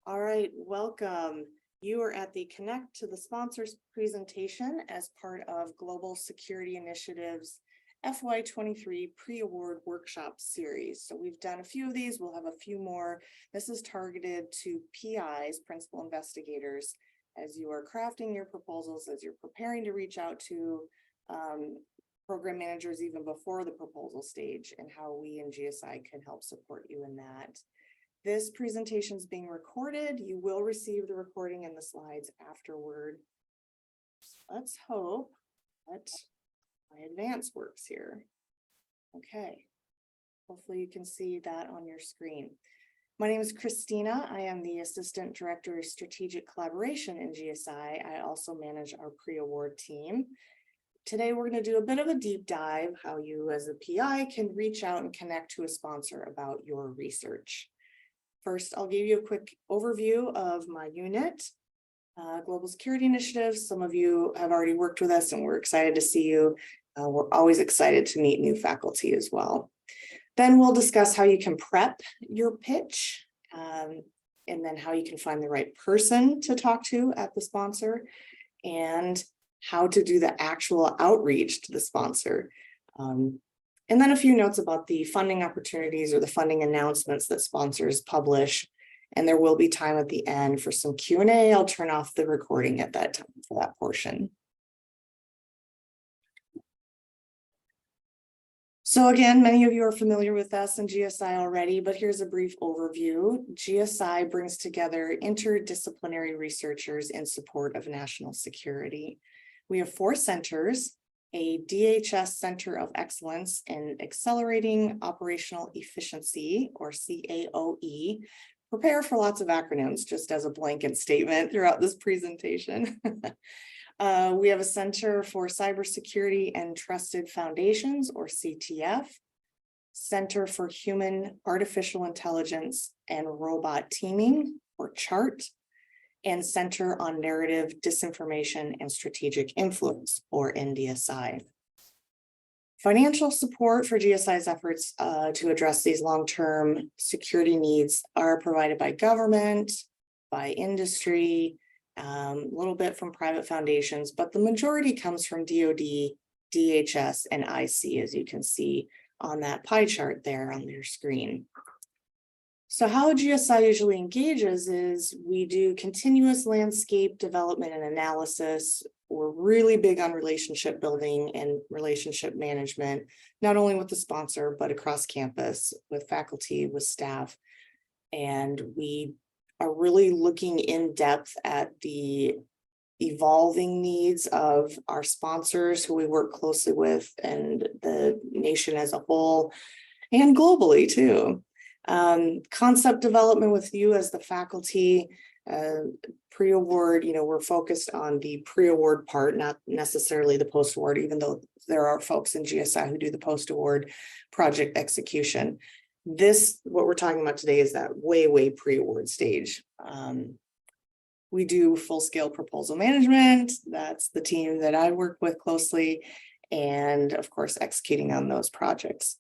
All right, welcome. You are at the Connect to the Sponsors presentation as part of Global Security Initiative's FY23 pre-award workshop series. So we've done a few of these, we'll have a few more. This is targeted to PIs, principal investigators, as you are crafting your proposals, as you're preparing to reach out to program managers even before the proposal stage, and how we in GSI can help support you in that. This presentation is being recorded. You will receive the recording and the slides afterward. Let's hope that my advance works here. Okay, hopefully you can see that on your screen. My name is Christina. I am the Assistant Director of Strategic Collaboration in GSI. I also manage our pre-award team. Today, we're going to do a bit of a deep dive, how you as a PI can reach out and connect to a sponsor about your research. First, I'll give you a quick overview of my unit, Global Security Initiative. Some of you have already worked with us and we're excited to see you. We're always excited to meet new faculty as well. Then we'll discuss how you can prep your pitch, and then how you can find the right person to talk to at the sponsor, and how to do the actual outreach to the sponsor. And then a few notes about the funding opportunities or the funding announcements that sponsors publish. And there will be time at the end for some Q&A. I'll turn off the recording at that time for that portion. So again, many of you are familiar with us in GSI already, but here's a brief overview. GSI brings together interdisciplinary researchers in support of national security. We have 4 centers: a DHS Center of Excellence in Accelerating Operational Efficiency, or CAOE. Prepare for lots of acronyms, just as a blanket statement throughout this presentation. We have a Center for Cybersecurity and Trusted Foundations, or CTF, Center for Human Artificial Intelligence and Robot Teaming, or CHART, and Center on Narrative Disinformation and Strategic Influence, or NDSI. Financial support for GSI's efforts to address these long-term security needs are provided by government, by industry, a little bit from private foundations, but the majority comes from DoD, DHS, and IC, as you can see on that pie chart there on your screen. So how GSI usually engages is we do continuous landscape development and analysis. We're really big on relationship building and relationship management, not only with the sponsor, but across campus, with faculty, with staff. And we are really looking in depth at the evolving needs of our sponsors who we work closely with, and the nation as a whole, and globally too. Concept development with you as the faculty, pre-award, we're focused on the pre-award part, not necessarily the post-award, even though there are folks in GSI who do the post-award project execution. What we're talking about today is that way pre-award stage. We do full-scale proposal management. That's the team that I work with closely, and of course, executing on those projects.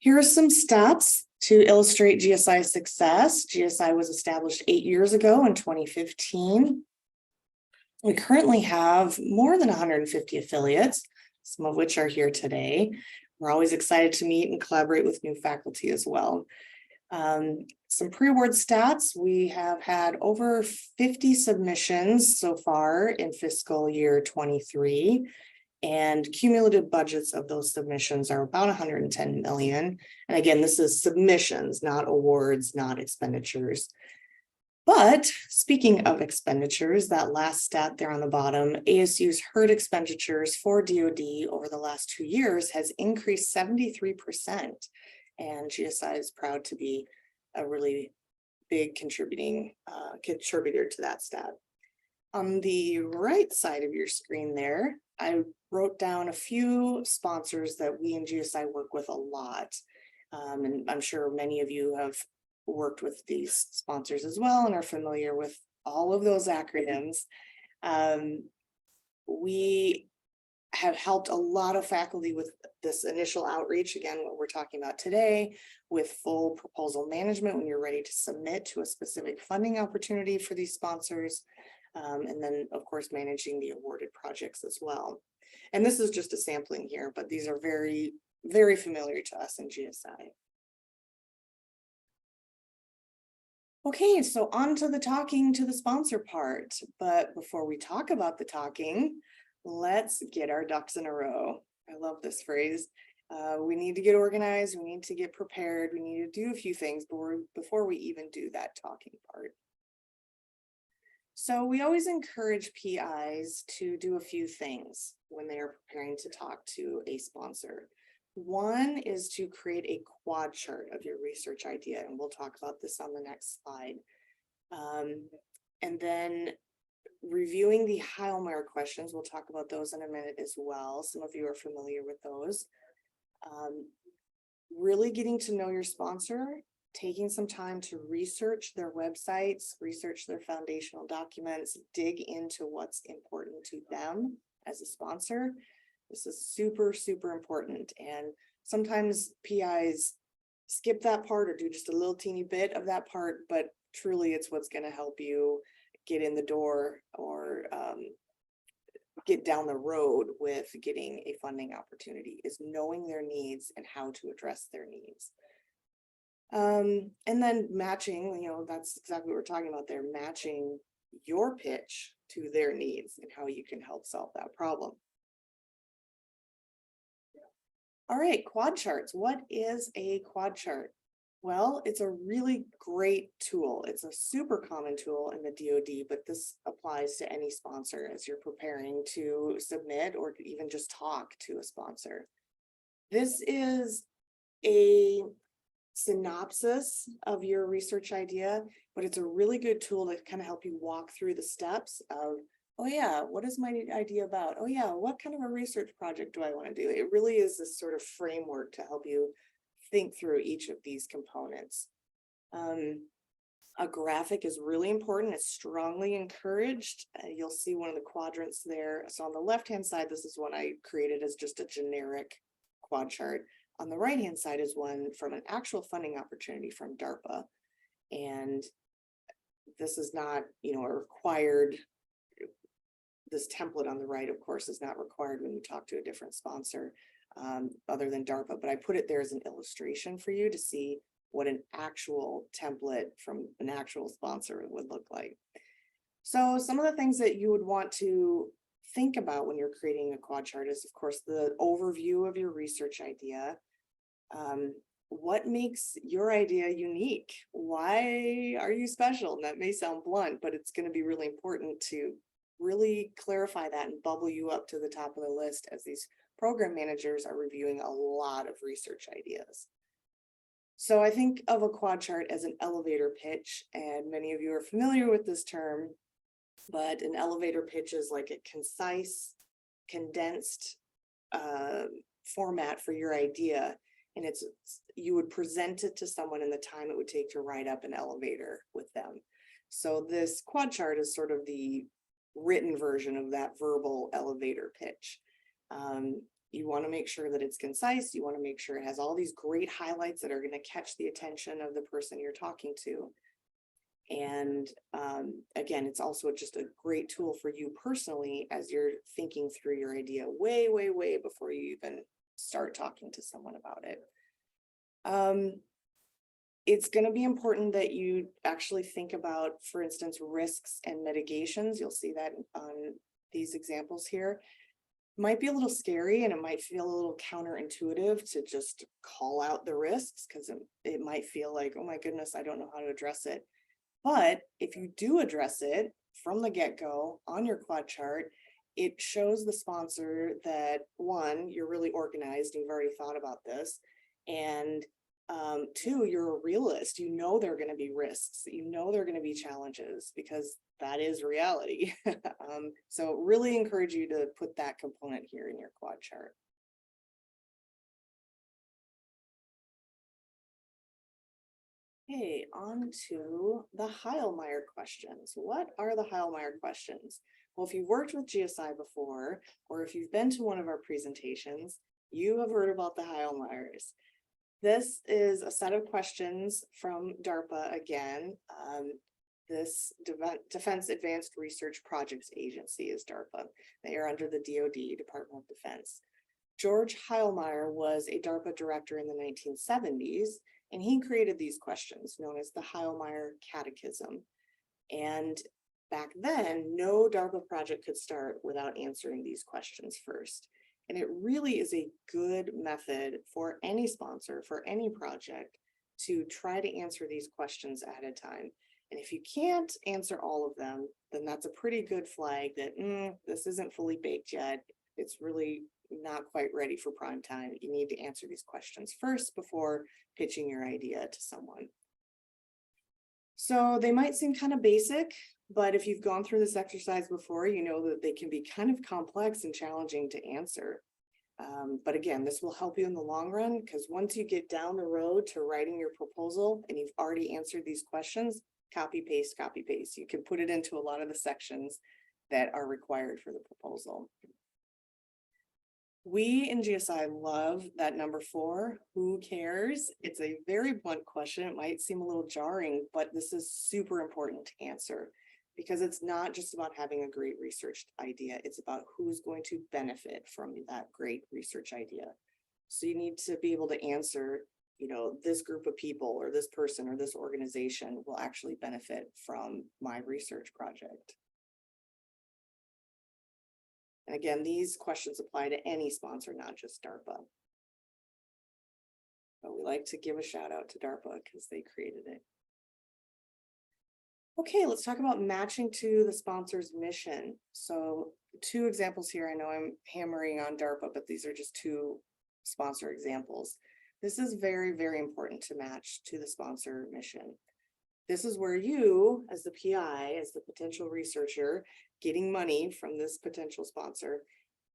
Here are some stats to illustrate GSI's success. GSI was established 8 years ago in 2015. We currently have more than 150 affiliates, some of which are here today. We're always excited to meet and collaborate with new faculty as well. Some pre-award stats: we have had over 50 submissions so far in fiscal year 23. And cumulative budgets of those submissions are about 110 million. And again, this is submissions, not awards, not expenditures. But speaking of expenditures, that last stat there on the bottom, ASU's HERD expenditures for DoD over the last 2 years has increased 73%. And GSI is proud to be a really big contributor to that stat. On the right side of your screen there, I wrote down a few sponsors that we in GSI work with a lot. And I'm sure many of you have worked with these sponsors as well and are familiar with all of those acronyms. We have helped a lot of faculty with this initial outreach. Again, what we're talking about today, with full proposal management when you're ready to submit to a specific funding opportunity for these sponsors. And then, of course, managing the awarded projects as well. And this is just a sampling here, but these are very, very familiar to us in GSI. Okay, so on to the talking to the sponsor part. But before we talk about the talking, let's get our ducks in a row. I love this phrase. We need to get organized, we need to get prepared, we need to do a few things before we even do that talking part. So we always encourage PIs to do a few things when they are preparing to talk to a sponsor. One is to create a quad chart of your research idea, and we'll talk about this on the next slide. And then reviewing the Heilmeier questions, we'll talk about those in a minute as well. Some of you are familiar with those. Really getting to know your sponsor, taking some time to research their websites, research their foundational documents, dig into what's important to them as a sponsor. This is super, super important. And sometimes PIs skip that part or do just a little teeny bit of that part, but truly it's what's going to help you get in the door or get down the road with getting a funding opportunity, is knowing their needs and how to address their needs. And then matching, that's exactly what we're talking about there, matching your pitch to their needs and how you can help solve that problem. All right, quad charts. What is a quad chart? Well, it's a really great tool. It's a super common tool in the DoD, but this applies to any sponsor as you're preparing to submit or even just talk to a sponsor. This is a synopsis of your research idea, but it's a really good tool to kind of help you walk through the steps of, oh yeah, what is my idea about? Oh yeah, what kind of a research project do I want to do? It really is this sort of framework to help you think through each of these components. A graphic is really important. It's strongly encouraged. You'll see one of the quadrants there. So on the left-hand side, this is one I created as just a generic quad chart. On the right-hand side is one from an actual funding opportunity from DARPA. And this is not, a required, this template on the right, of course, is not required when you talk to a different sponsor other than DARPA, but I put it there as an illustration for you to see what an actual template from an actual sponsor would look like. So some of the things that you would want to think about when you're creating a quad chart is, of course, the overview of your research idea. What makes your idea unique? Why are you special? And that may sound blunt, but it's going to be really important to really clarify that and bubble you up to the top of the list as these program managers are reviewing a lot of research ideas. So I think of a quad chart as an elevator pitch, and many of you are familiar with this term, but an elevator pitch is like a concise, condensed format for your idea. And you would present it to someone in the time it would take to write up an elevator with them. So this quad chart is sort of the written version of that verbal elevator pitch. You want to make sure that it's concise. You want to make sure it has all these great highlights that are going to catch the attention of the person you're talking to. And again, it's also just a great tool for you personally as you're thinking through your idea way, way, way before you even start talking to someone about it. It's going to be important that you actually think about, for instance, risks and mitigations. You'll see that on these examples here. Might be a little scary and it might feel a little counterintuitive to just call out the risks because it might feel like, oh my goodness, I don't know how to address it. But if you do address it from the get-go on your quad chart, it shows the sponsor that, one, you're really organized, you've already thought about this, and two, you're a realist. You know there are going to be risks, you know there are going to be challenges, because that is reality. So really encourage you to put that component here in your quad chart. Okay, on to the Heilmeier questions. What are the Heilmeier questions? Well, if you've worked with GSI before, or if you've been to one of our presentations, you have heard about the Heilmeiers. This is a set of questions from DARPA again. This Defense Advanced Research Projects Agency is DARPA. They are under the DoD, Department of Defense. George Heilmeier was a DARPA director in the 1970s, and he created these questions known as the Heilmeier Catechism. And back then, no DARPA project could start without answering these questions first. And it really is a good method for any sponsor, for any project, to try to answer these questions ahead of time. And if you can't answer all of them, then that's a pretty good flag that this isn't fully baked yet. It's really not quite ready for prime time. You need to answer these questions first before pitching your idea to someone. So they might seem kind of basic, but if you've gone through this exercise before, you know that they can be kind of complex and challenging to answer. But again, this will help you in the long run, because once you get down the road to writing your proposal and you've already answered these questions, copy paste, copy paste. You can put it into a lot of the sections that are required for the proposal. We in GSI love that number 4, who cares? It's a very blunt question. It might seem a little jarring, but this is super important to answer, because it's not just about having a great research idea. It's about who's going to benefit from that great research idea. So you need to be able to answer, you know, this group of people or this person or this organization will actually benefit from my research project. And again, these questions apply to any sponsor, not just DARPA. But we like to give a shout out to DARPA because they created it. Okay, let's talk about matching to the sponsor's mission. So 2 examples here. I know I'm hammering on DARPA, but these are just 2 sponsor examples. This is very, very important to match to the sponsor mission. This is where you, as the PI, as the potential researcher, getting money from this potential sponsor,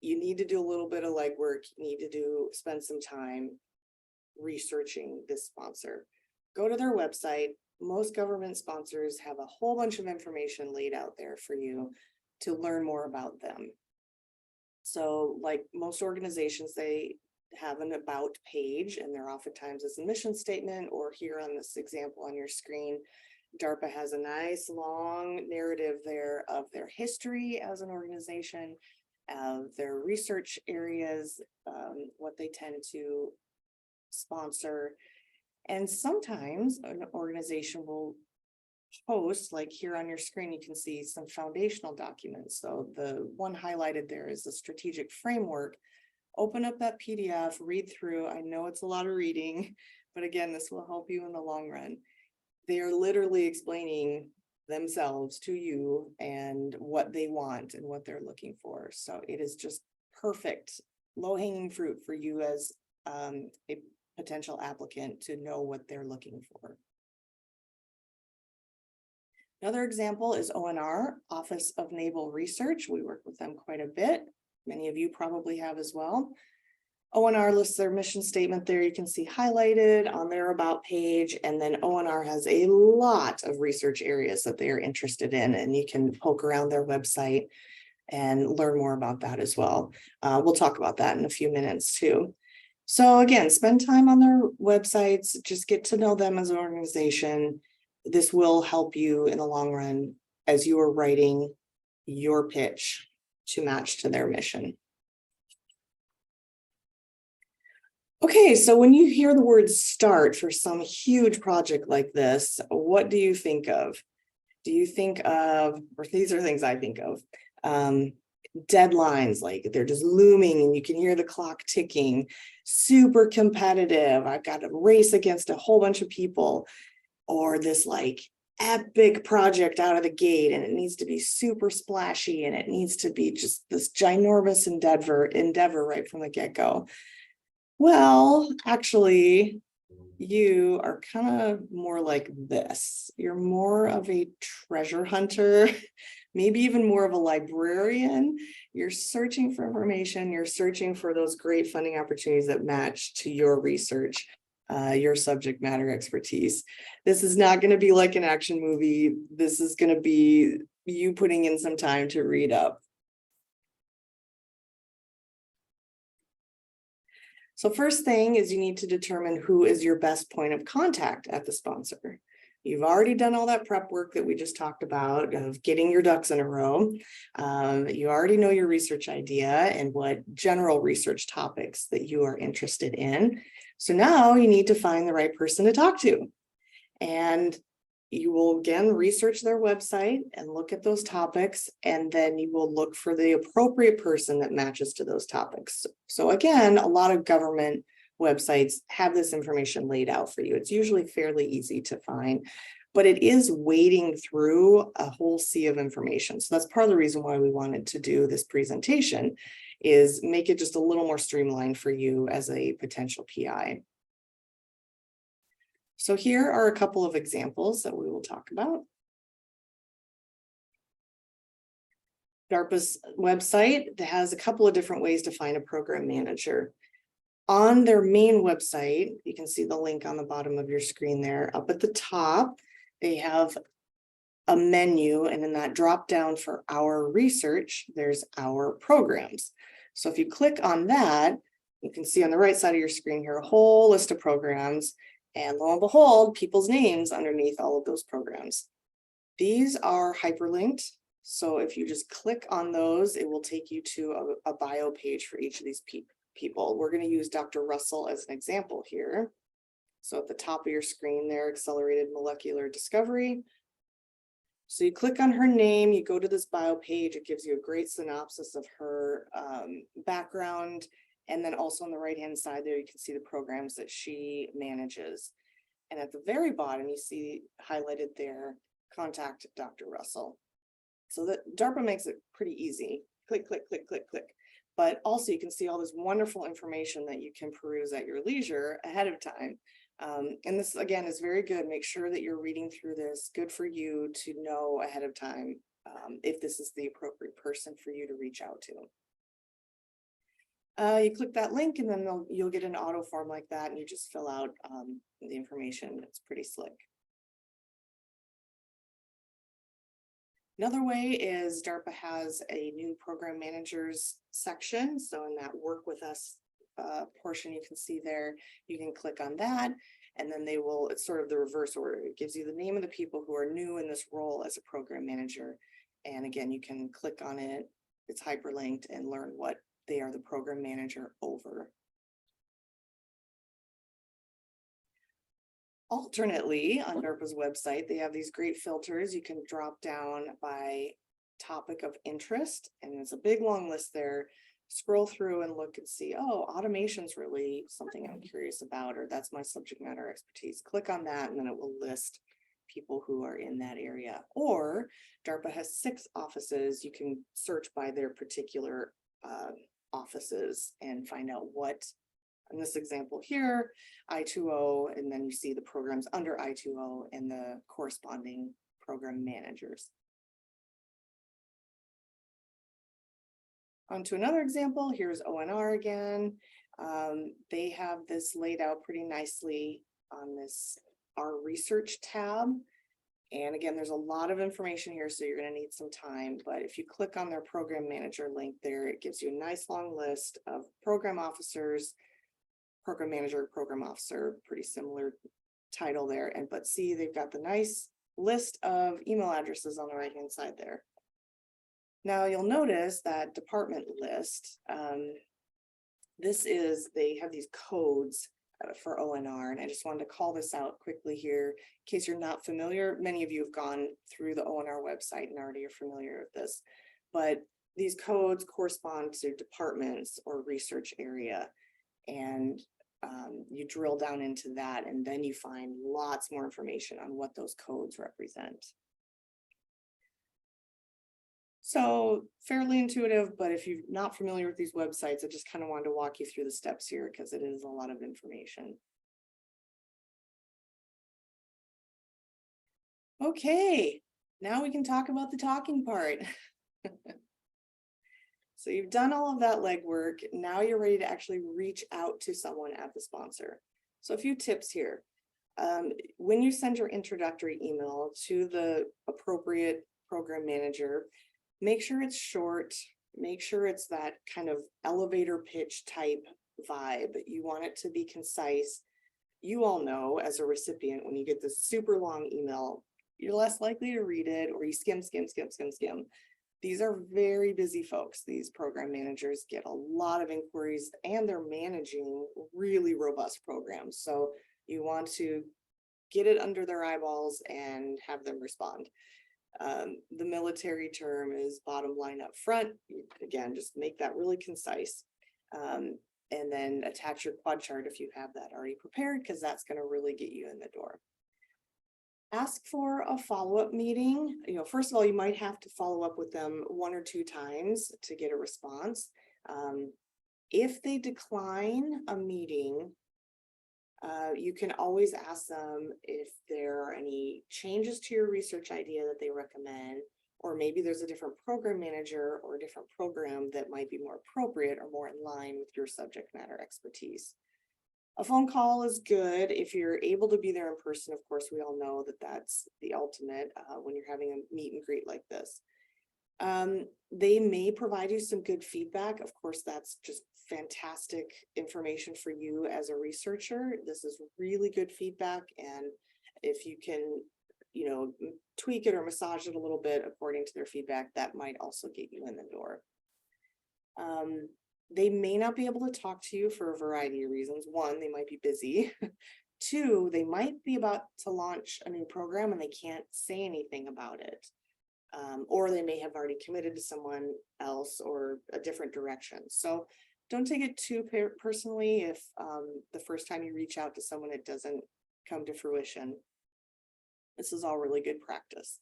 you need to do a little bit of legwork. You need to spend some time researching this sponsor. Go to their website. Most government sponsors have a whole bunch of information laid out there for you to learn more about them. So like most organizations, they have an about page, and there oftentimes is a mission statement, or here on this example on your screen, DARPA has a nice long narrative there of their history as an organization, of their research areas, what they tend to sponsor. And sometimes an organization will post, like here on your screen, you can see some foundational documents. So the one highlighted there is the strategic framework. Open up that PDF, read through. I know it's a lot of reading, but again, this will help you in the long run. They are literally explaining themselves to you and what they want and what they're looking for. So it is just perfect, low-hanging fruit for you as a potential applicant to know what they're looking for. Another example is ONR, Office of Naval Research. We work with them quite a bit. Many of you probably have as well. ONR lists their mission statement there. You can see highlighted on their about page. And then ONR has a lot of research areas that they are interested in, and you can poke around their website and learn more about that as well. We'll talk about that in a few minutes too. So again, spend time on their websites, just get to know them as an organization. This will help you in the long run as you are writing your pitch to match to their mission. Okay, so when you hear the word start for some huge project like this, what do you think of? Do you think of, or these are things I think of, deadlines, like they're just looming and you can hear the clock ticking, super competitive, I've got to race against a whole bunch of people, or this like epic project out of the gate and it needs to be super splashy and it needs to be just this ginormous endeavor right from the get-go. Well, actually, you are kind of more like this. You're more of a treasure hunter, maybe even more of a librarian. You're searching for information. You're searching for those great funding opportunities that match to your research, your subject matter expertise. This is not going to be like an action movie. This is going to be you putting in some time to read up. So first thing is you need to determine who is your best point of contact at the sponsor. You've already done all that prep work that we just talked about of getting your ducks in a row. You already know your research idea and what general research topics that you are interested in. So now you need to find the right person to talk to. And you will again research their website and look at those topics, and then you will look for the appropriate person that matches to those topics. So again, a lot of government websites have this information laid out for you. It's usually fairly easy to find, but it is wading through a whole sea of information. So that's part of the reason why we wanted to do this presentation, is make it just a little more streamlined for you as a potential PI. So here are a couple of examples that we will talk about. DARPA's website that has a couple of different ways to find a program manager. On their main website, you can see the link on the bottom of your screen there. Up at the top, they have a menu, and in that drop down for our research, there's our programs. So if you click on that, you can see on the right side of your screen here a whole list of programs. And lo and behold, people's names underneath all of those programs. These are hyperlinked. So if you just click on those, it will take you to a bio page for each of these people. We're going to use Dr. Russell as an example here. So at the top of your screen there, accelerated molecular discovery. So you click on her name, you go to this bio page, it gives you a great synopsis of her background. And then also on the right-hand side there, you can see the programs that she manages. And at the very bottom, you see highlighted there, contact Dr. Russell. So that DARPA makes it pretty easy. Click, click, click, click, click. But also you can see all this wonderful information that you can peruse at your leisure ahead of time. And this, again, is very good. Make sure that you're reading through this. Good for you to know ahead of time if this is the appropriate person for you to reach out to. You click that link and then you'll get an auto form like that, and you just fill out the information. It's pretty slick. Another way is DARPA has a new program managers section. So in that work with us portion, you can see there, you can click on that, and then they will, it's sort of the reverse order. It gives you the name of the people who are new in this role as a program manager. And again, you can click on it, it's hyperlinked, and learn what they are the program manager over. Alternately, on DARPA's website, they have these great filters. You can drop down by topic of interest, and there's a big long list there. Scroll through and look and see, oh, automation's really something I'm curious about, or that's my subject matter expertise. Click on that, and then it will list people who are in that area. Or DARPA has 6 offices. You can search by their particular offices and find out what, in this example here, I2O, and then you see the programs under I2O and the corresponding program managers. On to another example, here's ONR again. They have this laid out pretty nicely on this Our Research tab. And again, there's a lot of information here, so you're going to need some time. But if you click on their program manager link there, it gives you a nice long list of program officers, program manager, program officer, pretty similar title there. And but see, they've got the nice list of email addresses on the right hand side there. Now you'll notice that department list, they have these codes for ONR, and I just wanted to call this out quickly here in case you're not familiar. Many of you have gone through the ONR website and already are familiar with this, but these codes correspond to departments or research area, and you drill down into that, and then you find lots more information on what those codes represent. So fairly intuitive, but if you're not familiar with these websites, I just kind of wanted to walk you through the steps here because it is a lot of information. Okay, now we can talk about the talking part. So you've done all of that legwork. Now you're ready to actually reach out to someone at the sponsor. So a few tips here. When you send your introductory email to the appropriate program manager, make sure it's short, make sure it's that kind of elevator pitch type vibe. You want it to be concise. You all know as a recipient, when you get this super long email, you're less likely to read it, or you skim. These are very busy folks. These program managers get a lot of inquiries, and they're managing really robust programs. So you want to get it under their eyeballs and have them respond. The military term is bottom line up front. Again, just make that really concise. And then attach your quad chart if you have that already prepared, because that's going to really get you in the door. Ask for a follow-up meeting. First of all, you might have to follow up with them 1 or 2 times to get a response. If they decline a meeting, you can always ask them if there are any changes to your research idea that they recommend, or maybe there's a different program manager or a different program that might be more appropriate or more in line with your subject matter expertise. A phone call is good if you're able to be there in person. Of course, we all know that that's the ultimate when you're having a meet and greet like this. They may provide you some good feedback. Of course, that's just fantastic information for you as a researcher. This is really good feedback, and if you can, tweak it or massage it a little bit according to their feedback, that might also get you in the door. They may not be able to talk to you for a variety of reasons. 1, they might be busy. 2, they might be about to launch a new program and they can't say anything about it. Or they may have already committed to someone else or a different direction. So don't take it too personally if the first time you reach out to someone, it doesn't come to fruition. This is all really good practice.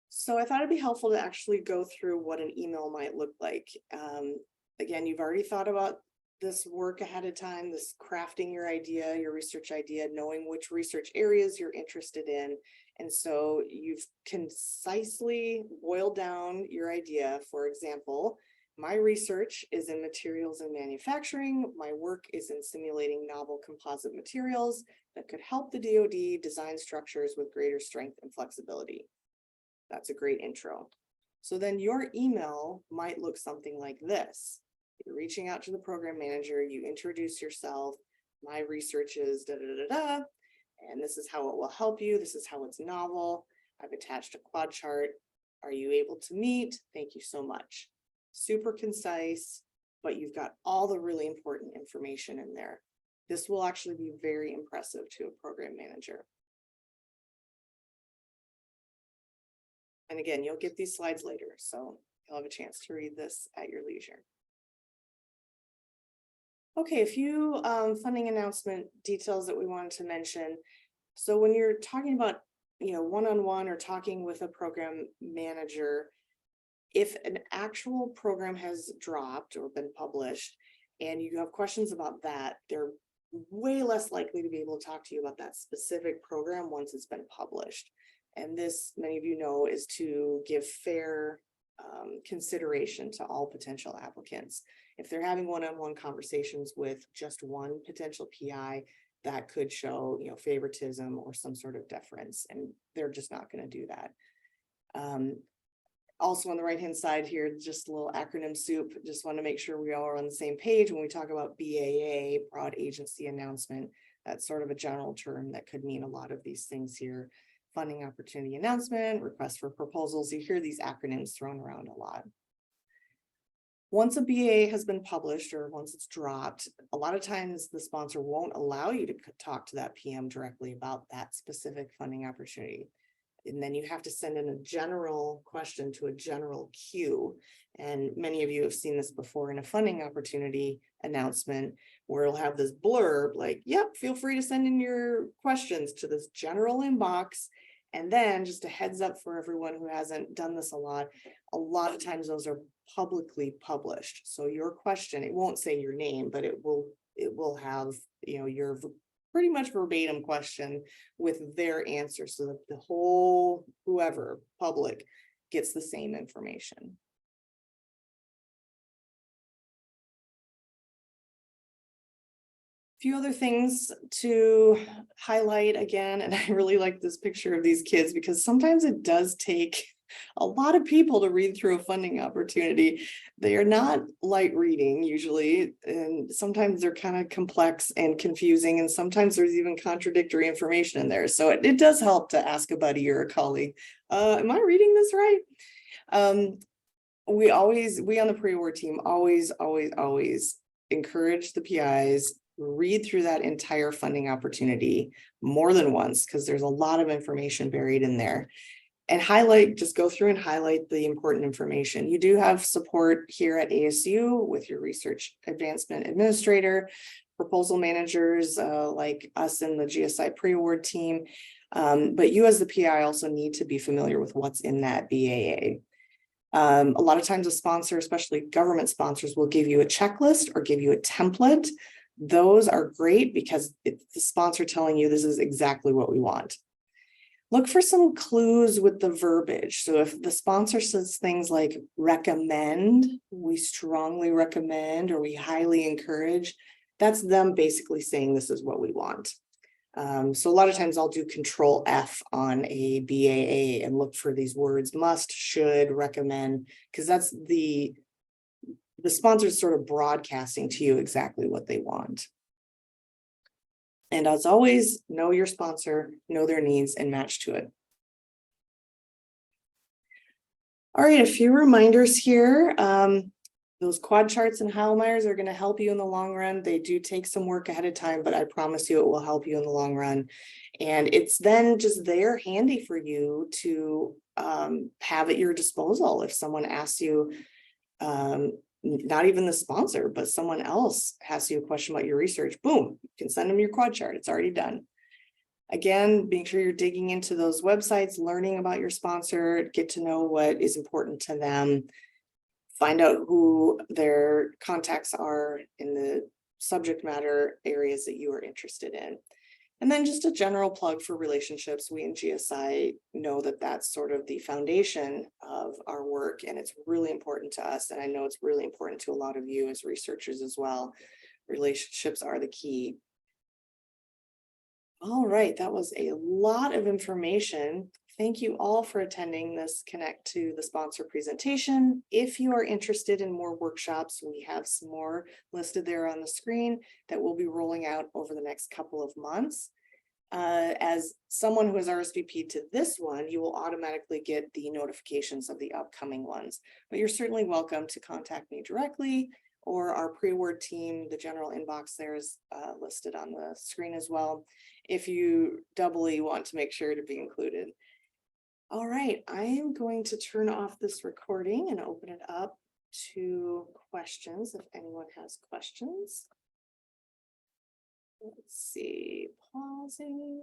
So I thought it'd be helpful to actually go through what an email might look like. Again, you've already thought about this work ahead of time, this crafting your idea, your research idea, knowing which research areas you're interested in. And so you've concisely boiled down your idea. For example, my research is in materials and manufacturing. My work is in simulating novel composite materials that could help the DoD design structures with greater strength and flexibility. That's a great intro. So then your email might look something like this. You're reaching out to the program manager, you introduce yourself, my research is da-da-da-da, and this is how it will help you. This is how it's novel. I've attached a quad chart. Are you able to meet? Thank you so much. Super concise, but you've got all the really important information in there. This will actually be very impressive to a program manager. And again, you'll get these slides later, so you'll have a chance to read this at your leisure. Okay, a few funding announcement details that we wanted to mention. So when you're talking about, one-on-one or talking with a program manager, if an actual program has dropped or been published and you have questions about that, they're way less likely to be able to talk to you about that specific program once it's been published. And this, many of you know, is to give fair consideration to all potential applicants. If they're having one-on-one conversations with just one potential PI, that could show, favoritism or some sort of deference, and they're just not going to do that. Also on the right-hand side here, just a little acronym soup. Just want to make sure we all are on the same page when we talk about BAA, broad agency announcement. That's sort of a general term that could mean a lot of these things here. Funding opportunity announcement, request for proposals. You hear these acronyms thrown around a lot. Once a BAA has been published or once it's dropped, a lot of times the sponsor won't allow you to talk to that PM directly about that specific funding opportunity. And then you have to send in a general question to a general queue. And many of you have seen this before in a funding opportunity announcement, where it'll have this blurb like, yep, feel free to send in your questions to this general inbox. And then just a heads up for everyone who hasn't done this a lot of times those are publicly published. So your question, it won't say your name, but it will have, your pretty much verbatim question with their answer, so that the whole whoever public gets the same information. Few other things to highlight again, and I really like this picture of these kids because sometimes it does take a lot of people to read through a funding opportunity. They are not light reading usually, and sometimes they're kind of complex and confusing, and sometimes there's even contradictory information in there. So it does help to ask a buddy or a colleague, am I reading this right? We on the pre-award team always encourage the PIs read through that entire funding opportunity more than once, because there's a lot of information buried in there, and just go through and highlight the important information. You do have support here at ASU with your research advancement administrator, proposal managers like us in the GSI pre-award team. But you as the PI also need to be familiar with what's in that BAA. A lot of times a sponsor, especially government sponsors, will give you a checklist or give you a template. Those are great because it's the sponsor telling you this is exactly what we want. Look for some clues with the verbiage. So if the sponsor says things like recommend, we strongly recommend, or we highly encourage, that's them basically saying this is what we want. So a lot of times I'll do Control F on a BAA and look for these words: must, should, recommend, because that's the sponsor's sort of broadcasting to you exactly what they want. And as always, know your sponsor, know their needs, and match to it. All right, a few reminders here. Those quad charts and Heilmeiers are going to help you in the long run. They do take some work ahead of time, but I promise you it will help you in the long run. And it's then just there handy for you to have at your disposal. If someone asks you, not even the sponsor, but someone else asks you a question about your research, boom, you can send them your quad chart. It's already done. Again, make sure you're digging into those websites, learning about your sponsor, get to know what is important to them. Find out who their contacts are in the subject matter areas that you are interested in. And then just a general plug for relationships. We in GSI know that that's sort of the foundation of our work, and it's really important to us. And I know it's really important to a lot of you as researchers as well. Relationships are the key. All right, that was a lot of information. Thank you all for attending this Connect to the Sponsor presentation. If you are interested in more workshops, we have some more listed there on the screen that we'll be rolling out over the next couple of months. As someone who has RSVP'd to this one, you will automatically get the notifications of the upcoming ones, but you're certainly welcome to contact me directly or our pre-award team. The general inbox there is listed on the screen as well, if you doubly want to make sure to be included. All right, I am going to turn off this recording and open it up to questions if anyone has questions. Let's see, pausing.